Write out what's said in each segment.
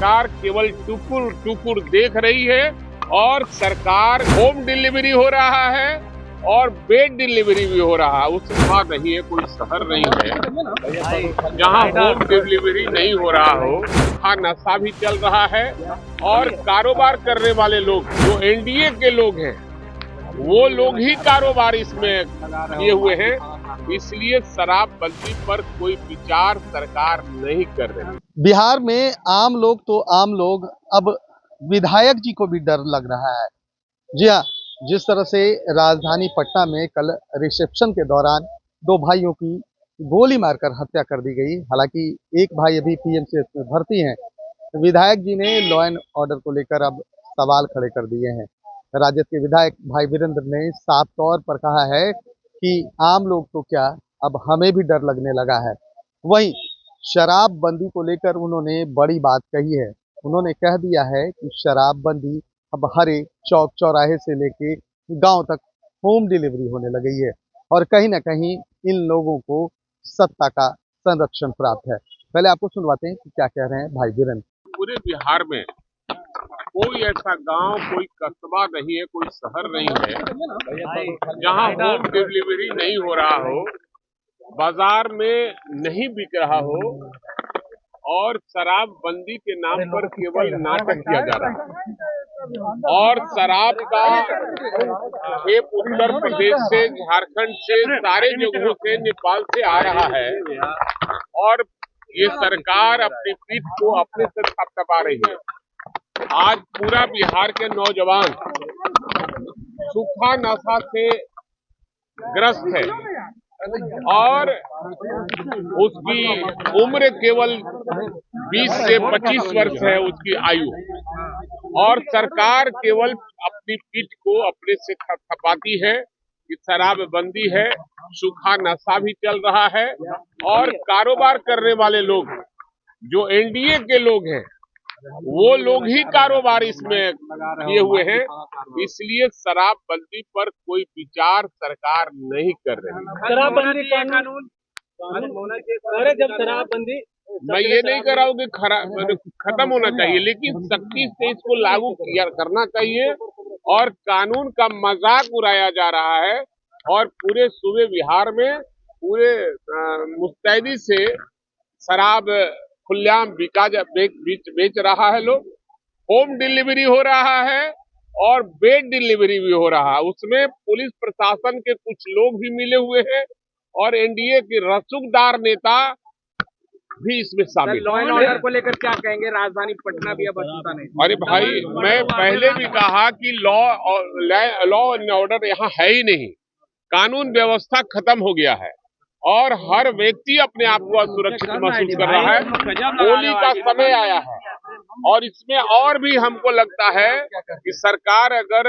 सरकार केवल टुकुर टुकुर देख रही है और सरकार होम डिलीवरी हो रहा है और बेड डिलीवरी भी हो रहा है। उसका नहीं है, कोई शहर नहीं है जहां होम डिलीवरी नहीं हो रहा हो। वहां नशा भी चल रहा है और कारोबार करने वाले लोग जो एनडीए के लोग हैं वो लोग ही कारोबार इसमें किए हुए हैं। इसलिए शराबबंदी पर कोई विचार सरकार नहीं कर रही। बिहार में आम लोग तो आम लोग, अब विधायक जी को भी डर लग रहा है। जी हाँ, जिस तरह से राजधानी पटना में कल रिसेप्शन के दौरान दो भाइयों की गोली मारकर हत्या कर दी गई। हालांकि एक भाई अभी पीएमसीएच में भर्ती हैं। विधायक जी ने लॉ एंड ऑर्डर को लेकर अब सवाल खड़े कर दिए हैं। राजद के विधायक भाई वीरेंद्र ने साफ तौर पर कहा है कि आम लोग तो क्या, अब हमें भी डर लगने लगा है। वहीं शराबबंदी को लेकर उन्होंने बड़ी बात कही है। उन्होंने कह दिया है कि शराबबंदी अब हर एक चौक चौराहे से लेके गांव तक होम डिलीवरी होने लगी है और कहीं ना कहीं इन लोगों को सत्ता का संरक्षण प्राप्त है। पहले आपको सुनवाते हैं कि क्या कह रहे हैं भाई वीरेंद्र। पूरे बिहार में कोई ऐसा गांव, कोई कस्बा नहीं है, कोई शहर नहीं है जहां होम डिलीवरी नहीं हो रहा हो, बाजार में नहीं बिक रहा हो और शराबबंदी के नाम पर केवल नाटक किया जा रहा है। और शराब का खेप उत्तर प्रदेश से, झारखंड से, सारे जगहों से, नेपाल से आ रहा है और ये सरकार अपनी पीठ को अपने से थपथपा रही है। आज पूरा बिहार के नौजवान सूखा नशा से ग्रस्त है और उसकी उम्र केवल 20 से 25 वर्ष है उसकी आयु, और सरकार केवल अपनी पीठ को अपने से थपथपाती है कि शराबबंदी है, सूखा नशा भी चल रहा है और कारोबार करने वाले लोग जो एनडीए के लोग हैं वो लोग ही कारोबार इसमें किए हुए हैं। इसलिए शराबबंदी पर कोई विचार सरकार नहीं कर रही। शराबबंदी कानून जब शराबबंदी, मैं ये नहीं कर रहा हूँ कि खत्म होना चाहिए, लेकिन सख्ती से इसको लागू करना चाहिए और कानून का मजाक उड़ाया जा रहा है और पूरे सूबे बिहार में पूरे मुस्तैदी से शराब खुलेआम बेच रहा है। लोग होम डिलीवरी हो रहा है और बेड डिलीवरी भी हो रहा है। उसमें पुलिस प्रशासन के कुछ लोग भी मिले हुए हैं और एनडीए के रसूखदार नेता भी इसमें शामिल। लॉ एंड ऑर्डर को लेकर क्या कहेंगे? राजधानी पटना भी अब अछूता नहीं। अरे भाई, मैं पहले भी कहा कि लॉ एंड ऑर्डर यहाँ है ही नहीं। कानून व्यवस्था खत्म हो गया है और हर व्यक्ति अपने आप को असुरक्षित महसूस कर रहा है। होली का समय आया है और इसमें और भी हमको लगता है कि सरकार अगर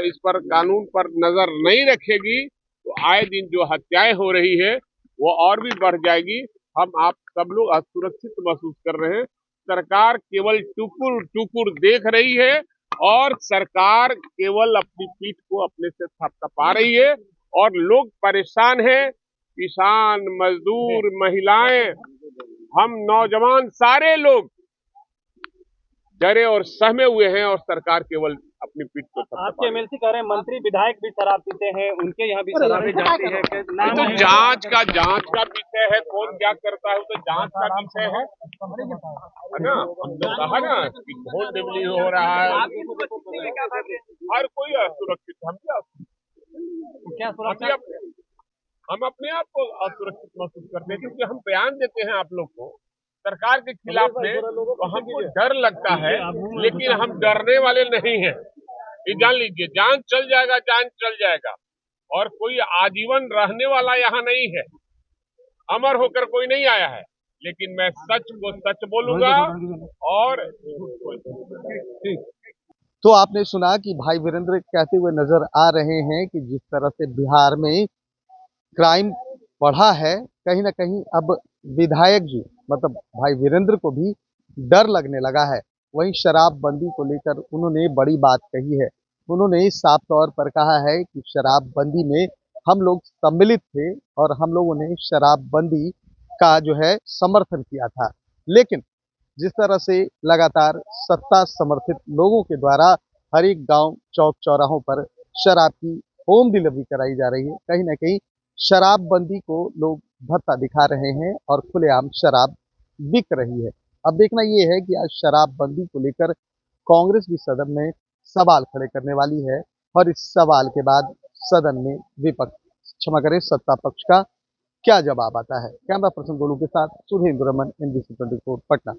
इस पर कानून पर नजर नहीं रखेगी तो आए दिन जो हत्याएं हो रही है वो और भी बढ़ जाएगी। हम आप सब लोग असुरक्षित महसूस कर रहे हैं। सरकार केवल टुकुर टुकुर देख रही है और सरकार केवल अपनी पीठ को अपने से थपथपा रही है और लोग परेशान हैं। किसान, मजदूर, महिलाएं, हम नौजवान, सारे लोग डरे और सहमे हुए हैं और सरकार केवल अपनी पीठ को थपथपा। आपके एमएलसी कह रहे हैं मंत्री विधायक भी शराब पीते हैं, उनके यहाँ भी शराबें जाती है। तो जांच का विषय है, कौन क्या करता है तो जांच का विषय है ना। हमने कहा ना कि होम डिलीवरी हो रहा है, हर कोई असुरक्षित। हम अपने आप को असुरक्षित महसूस करते हैं क्योंकि हम बयान देते हैं आप लोग को सरकार के खिलाफ में, तो हमको डर लगता है, लेकिन हम डरने वाले नहीं हैं। ये जान लीजिए, जान चल जाएगा और कोई आजीवन रहने वाला यहाँ नहीं है। अमर होकर कोई नहीं आया है, लेकिन मैं सच को सच बोलूंगा और तो आपने सुना कि भाई वीरेंद्र कहते हुए नजर आ रहे हैं कि जिस तरह से बिहार में क्राइम बढ़ा है, कहीं ना कहीं अब विधायक जी मतलब भाई वीरेंद्र को भी डर लगने लगा है। वहीं शराबबंदी को लेकर उन्होंने बड़ी बात कही है। उन्होंने साफ तौर पर कहा है कि शराबबंदी में हम लोग सम्मिलित थे और हम लोगों ने शराबबंदी का जो है समर्थन किया था, लेकिन जिस तरह से लगातार सत्ता समर्थित लोगों के द्वारा हर एक गांव चौक चौराहों पर शराब की होम डिलीवरी कराई जा रही है, कहीं ना कहीं शराबबंदी को लोग भत्ता दिखा रहे हैं और खुलेआम शराब बिक रही है। अब देखना ये है कि आज शराबबंदी को लेकर कांग्रेस भी सदन में सवाल खड़े करने वाली है और इस सवाल के बाद सदन में विपक्ष, क्षमा करें, सत्ता पक्ष का क्या जवाब आता है। कैमरा पर्सन गोलू के साथ सुधींद्र रमन, NBC 24 पटना।